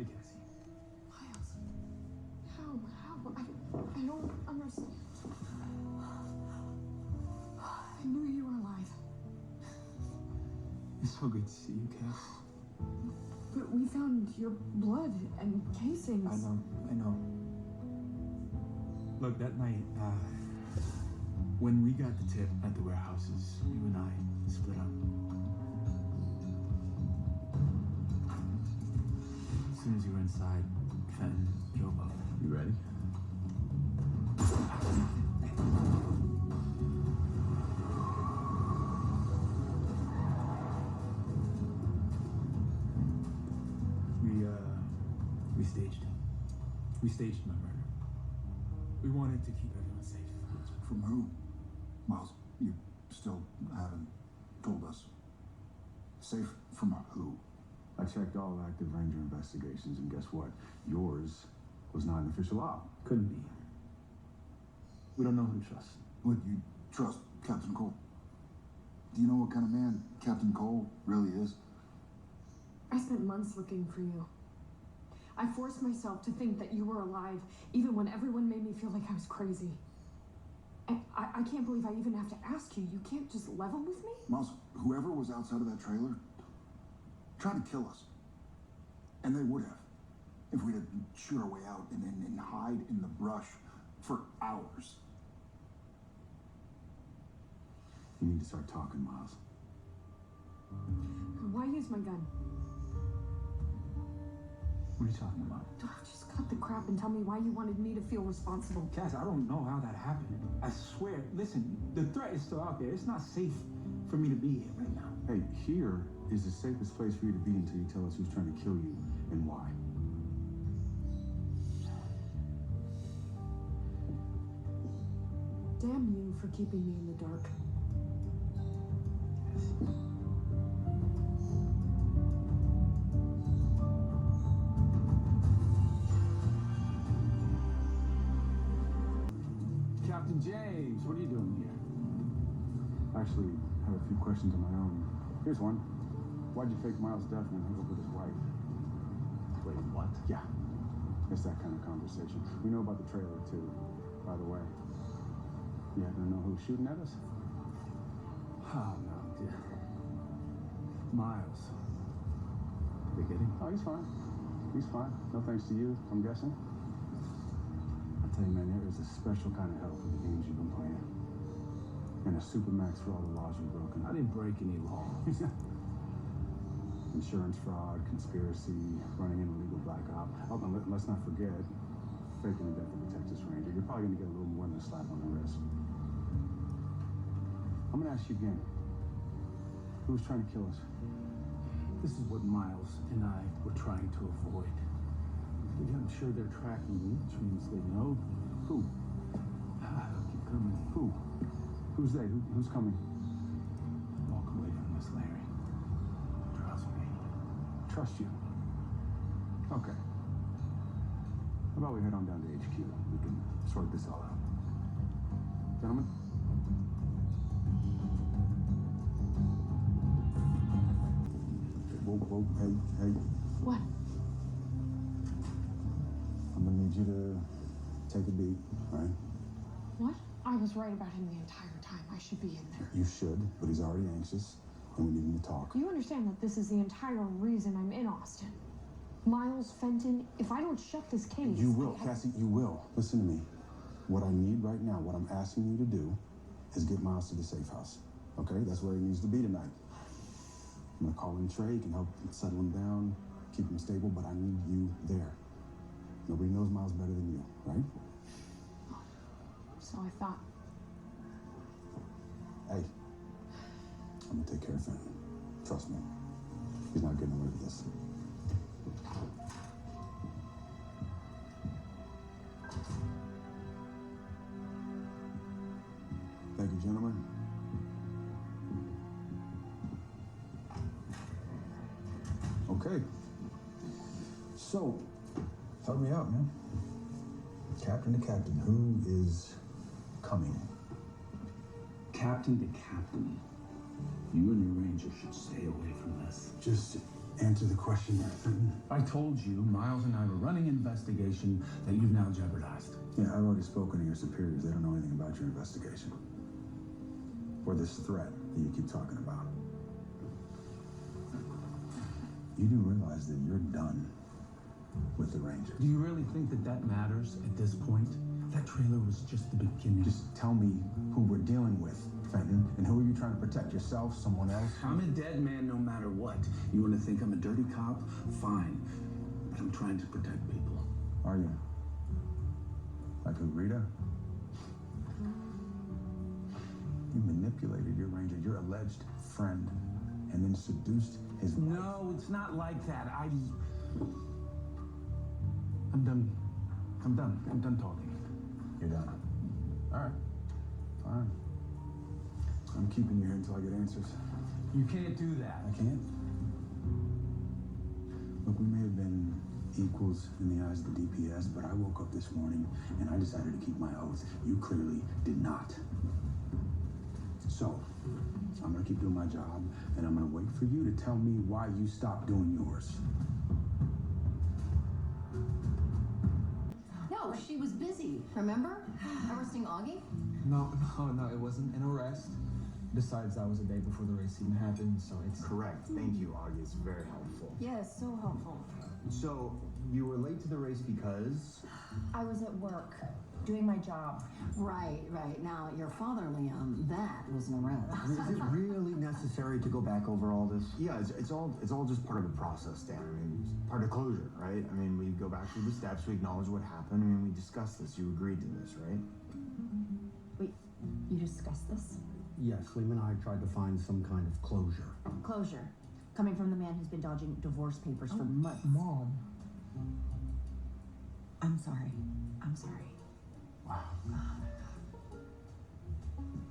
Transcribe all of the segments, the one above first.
Hey, Cassie. Miles. How? I don't understand. I knew you were alive. It's so good to see you, Cass. But we found your blood and casings. I know. Look, that night, when we got the tip at the warehouses, you and I split up. As soon as you were inside, Fenton drove up. You ready? We staged my murder. We wanted to keep everyone safe. From who? Miles, you still haven't told us. Safe from who? I checked all active Ranger investigations, and guess what? Yours was not an official op. Couldn't be. We don't know who to trust. Would you trust Captain Cole? Do you know what kind of man Captain Cole really is? I spent months looking for you. I forced myself to think that you were alive, even when everyone made me feel like I was crazy. And I can't believe I even have to ask you. You can't just level with me? Miles, whoever was outside of that trailer tried to kill us. And they would have. If we'd have shoot our way out and hide in the brush for hours. You need to start talking, Miles. Why use my gun? What are you talking about? Just cut the crap and tell me why you wanted me to feel responsible. Cass, I don't know how that happened. I swear, listen, the threat is still out there. It's not safe for me to be here right now. Hey, here is the safest place for you to be until you tell us who's trying to kill you and why. Damn you for keeping me in the dark. Captain James, what are you doing here? Actually, I have a few questions of my own. Here's one. Why'd you fake Miles' death and then hook up with his wife? Wait, what? Yeah. It's that kind of conversation. We know about the trailer, too, by the way. You happen to know who's shooting at us? Oh, no, dear. Miles. Did they get him? Oh, he's fine. He's fine. No thanks to you, I'm guessing. I'll tell you, man, there is a special kind of help for the games you've been playing. And a supermax for all the laws you've broken. I didn't break any laws. Insurance fraud, conspiracy, running an illegal black op. Oh, and let's not forget, faking the death of a Texas Ranger. You're probably going to get a little more than a slap on the wrist. I'm going to ask you again. Who was trying to kill us? This is what Miles and I were trying to avoid. I'm sure they're tracking me, which means they know. Who? Keep coming. Who? Who's they? Who's coming? Walk away from this, Larry. Trust me. Trust you. Okay. How about we head on down to HQ? We can sort this all out. Gentlemen? Whoa, hey. What? I'm gonna need you to take a beat, right? What? I was right about him the entire time. I should be in there. You should, but he's already anxious, and we need him to talk. You understand that this is the entire reason I'm in Austin. Miles Fenton, if I don't shut this case... You will, Cassie, you will. Listen to me. What I need right now, what I'm asking you to do, is get Miles to the safe house. Okay? That's where he needs to be tonight. I'm gonna call in Trey, can help settle him down, keep him stable, but I need you there. Nobody knows Miles better than you, right? So I thought. Hey, I'm gonna take care of Fenton. Trust me. He's not getting away with this. Thank you, gentlemen. Okay. So, help me out, man. Captain to captain, who is coming? Captain to captain. You and your Ranger should stay away from this. Just Answer the question, Fenton. I told you Miles and I were running an investigation that you've now jeopardized. Yeah, I've already spoken to your superiors. They don't know anything about your investigation. Or this threat that you keep talking about. You do realize that you're done with the Rangers. Do you really think that that matters at this point? That trailer was just the beginning. Just tell me who we're dealing with, Fenton, and who are you trying to protect? Yourself, someone else? I'm a dead man no matter what. You want to think I'm a dirty cop? Fine. But I'm trying to protect people. Are you? Like who, Rita? You manipulated your Ranger, your alleged friend, and then seduced his wife. No, it's not like that. I'm done. I'm done talking. You're done. All right. Fine. I'm keeping you here until I get answers. You can't do that. I can't. Look, we may have been equals in the eyes of the DPS, but I woke up this morning and I decided to keep my oath. You clearly did not. So, I'm gonna keep doing my job, and I'm gonna wait for you to tell me why you stopped doing yours. No, she was busy, remember? Arresting Augie? No, it wasn't an arrest. Besides, that was the day before the race even happened, so it's... Correct. Thank you, Augie. It's very helpful. Yes, so helpful. So, you were late to the race because... I was at work, doing my job. Right. Now, your father, Liam, that was an arrest. Is it really necessary to go back over all this? Yeah, it's all just part of the process, Dan. I mean, it's part of closure, right? I mean, we go back through the steps, we acknowledge what happened. I mean, we discussed this. You agreed to this, right? Wait, you discussed this? Yes, Liam and I tried to find some kind of closure. Closure. Coming from the man who's been dodging divorce papers for months. Mom. I'm sorry. Wow.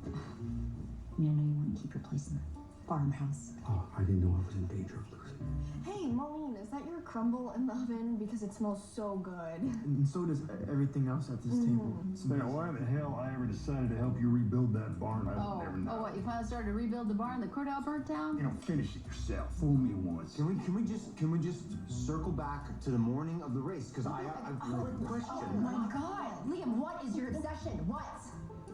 I mean, I know you want to keep your place in the farmhouse. Oh, I didn't know I was in danger of losing. Hey, Moline, is that your crumble in the oven? Because it smells so good. And so does everything else at this table. Now, why the hell I ever decided to help you rebuild that barn, I would never know. Oh, what, you finally started to rebuild the barn that Cordell burnt down? You know, finish it yourself. Fool me once. Can we just circle back to the morning of the race? Because I've got a question. Oh my God, Liam, what is your obsession? What?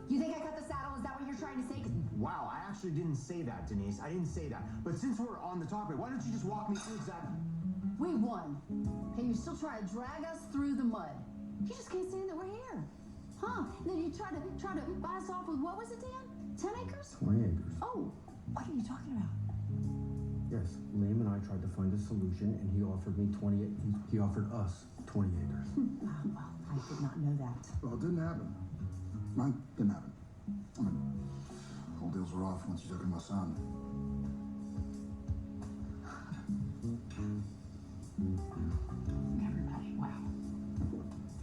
You think I cut the saddle? Is that what you're trying to say? 'Cause Wow, I actually didn't say that, Denise. I didn't say that. But since we're on the topic, why don't you just walk me through exactly... We won. Okay, you're still trying to drag us through the mud. You just can't stand that we're here. Huh? And then you try to buy us off with, what was it, Dan? 10 acres? 20 acres. Oh, what are you talking about? Yes, Liam and I tried to find a solution, and he offered me 20. He offered us 20 acres. well, I did not know that. Well, it didn't happen. Mine didn't happen. I mean, whole deals were off once you took in my son. Everybody, wow.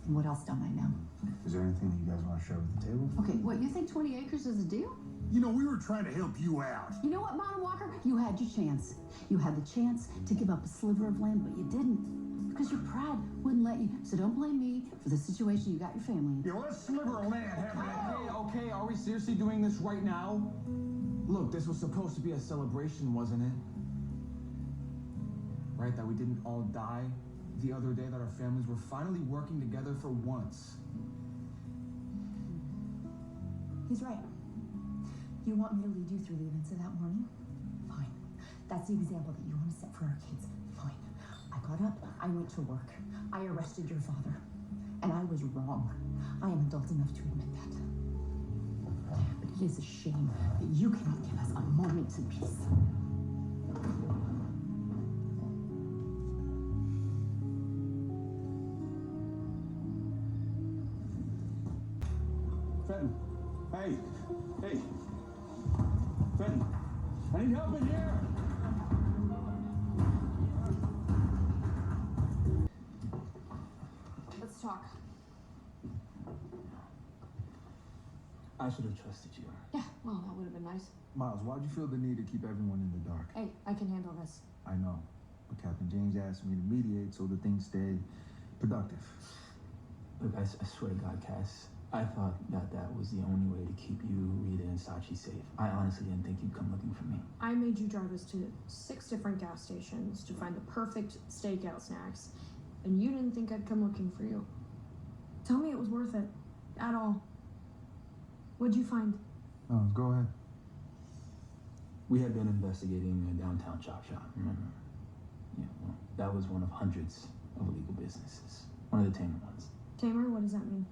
And what else don't I know? Is there anything that you guys want to share with the table? Okay, what, you think 20 acres is a deal? You know, we were trying to help you out. You know what, Mountain Walker? You had your chance. You had the chance to give up a sliver of land, but you didn't. Because your pride wouldn't let you. So don't blame me for the situation you got your family in. Yeah, well, that sliver of land happened. Okay, are we seriously doing this right now? Look, this was supposed to be a celebration, wasn't it? Right, that we didn't all die the other day, that our families were finally working together for once. He's right. You want me to lead you through the events of that morning? Fine. That's the example that you want to set for our kids. Fine. I got up, I went to work. I arrested your father. And I was wrong. I am adult enough to admit that. But it is a shame that you cannot give us a moment of peace. Fenton. Hey. Fenton. I need help in here. Let's talk. I should have trusted you. Yeah, well, that would have been nice. Miles, why'd you feel the need to keep everyone in the dark? Hey, I can handle this. I know, but Captain James asked me to mediate so that things stay productive. Look, I swear to God, Cass, I thought that was the only way to keep you, Rita, and Sachi safe. I honestly didn't think you'd come looking for me. I made you drive us to 6 different gas stations to find the perfect stakeout snacks, and you didn't think I'd come looking for you. Tell me it was worth it. At all. What'd you find? Oh, go ahead. We had been investigating a downtown chop shop, remember? Yeah, well, that was one of hundreds of illegal businesses. One of the tamer ones. Tamer, what does that mean?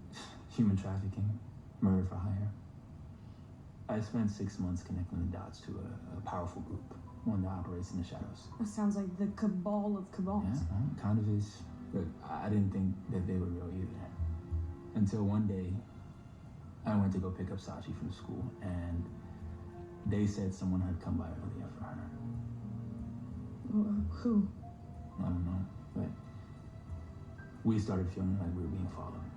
Human trafficking, murder for hire. I spent 6 months connecting the dots to a powerful group, one that operates in the shadows. That sounds like the cabal of cabals. Yeah, well, it kind of is. But I didn't think that they were real either. Until one day, I went to go pick up Sachi from school, and they said someone had come by earlier for her. Who? I don't know, but we started feeling like we were being followed.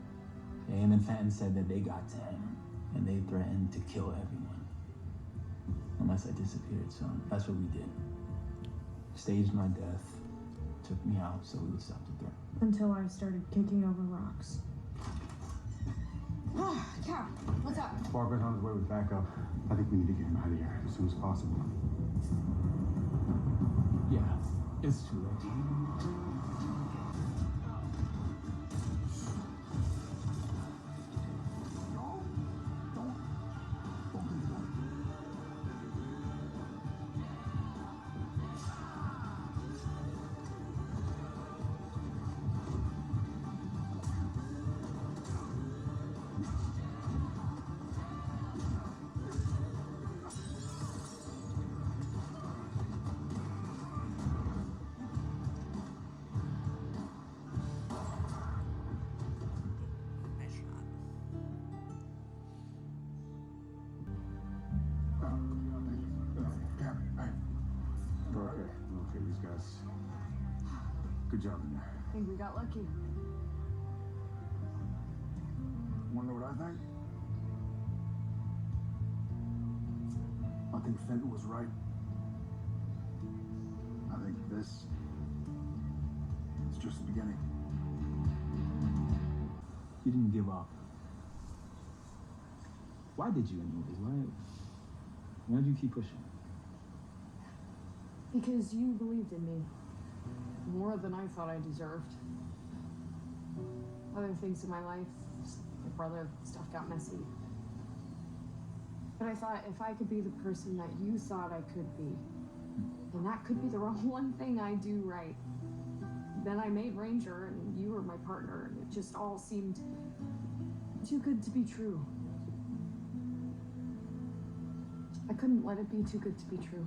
Him and Fenton said that they got to him, and they threatened to kill everyone unless I disappeared. So that's what we did. Staged my death, took me out so we would stop the threat. Until I started kicking over rocks. Cap, what's up? Parker's on his way with backup. I think we need to get him out of here as soon as possible. Yeah, it's too late. Okay, these guys. Good job in there. I think we got lucky. Wanna know what I think? I think Fenton was right. I think this is just the beginning. You didn't give up. Why did you anyways? Why did you keep pushing? Because you believed in me. More than I thought I deserved. Other things in my life, my brother, stuff got messy. But I thought if I could be the person that you thought I could be, and that could be the one thing I do right. Then I made Ranger, and you were my partner, and it just all seemed too good to be true. I couldn't let it be too good to be true.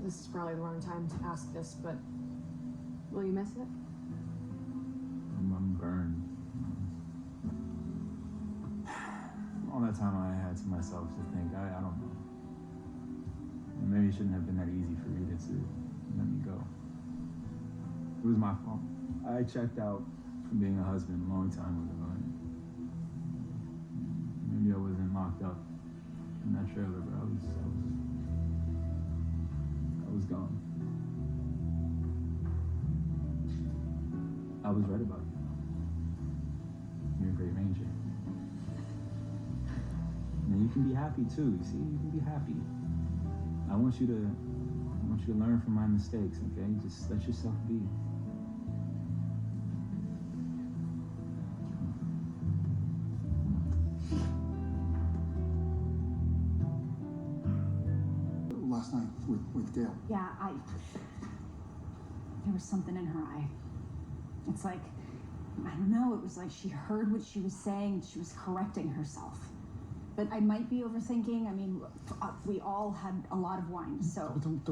This is probably the wrong time to ask this, but will you miss it? I'm burned. All that time I had to myself to think, I don't know. Maybe it shouldn't have been that easy for Rita to let me go. It was my fault. I checked out from being a husband a long time ago. Maybe I wasn't locked up in that trailer, but I was gone. I was right about you. You're a great ranger. And you can be happy too. You see, you can be happy. I want you to learn from my mistakes. Okay, just let yourself be. Last night with Gail. Yeah, there was something in her eye. It's like, I don't know, it was like she heard what she was saying and she was correcting herself. But I might be overthinking. I mean, we all had a lot of wine, so. Don't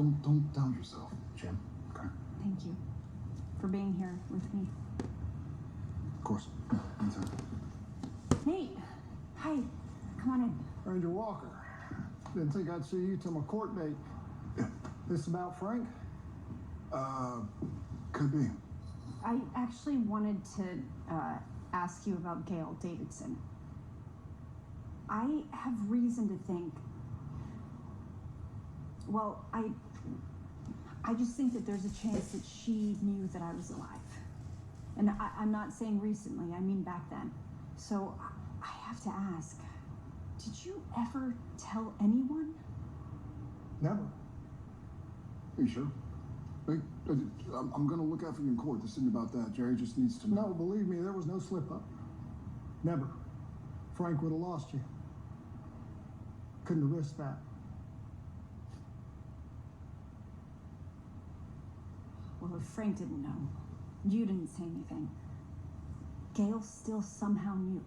down yourself, Jim. Okay. Thank you for being here with me. Of course. Anytime. Nate, hi, come on in. Ranger Walker. Didn't think I'd see you till my court date. Yeah. This about Frank? Could be. I actually wanted to ask you about Gail Davidson. I have reason to think, well, I just think that there's a chance that she knew that I was alive. And I'm not saying recently, I mean back then. So I have to ask, did you ever tell anyone? Never. Are you sure? Like, I'm gonna look out for you in court. This isn't about that. Jerry just needs to know. No, believe me, there was no slip up. Never. Frank would have lost you. Couldn't have risked that. Well, if Frank didn't know, you didn't say anything, Gail still somehow knew.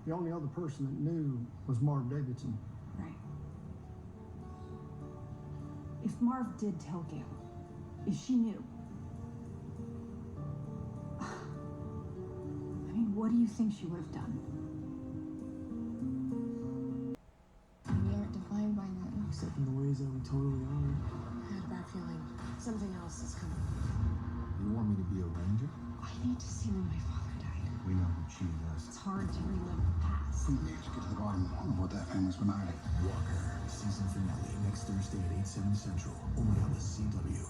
The only other person that knew was Marv Davidson. Right. If Marv did tell Gail, if she knew, I mean, what do you think she would have done? We aren't defined by nothing. Except in the ways that we totally are. I had a bad feeling. Something else is coming. You want me to be a ranger? I need to see when my father died. We know who she It's is. hard to relive the past. We need to get to the bottom of what that family's been hiding. Walker, season finale next Thursday at 8/7 Central, only on the CW.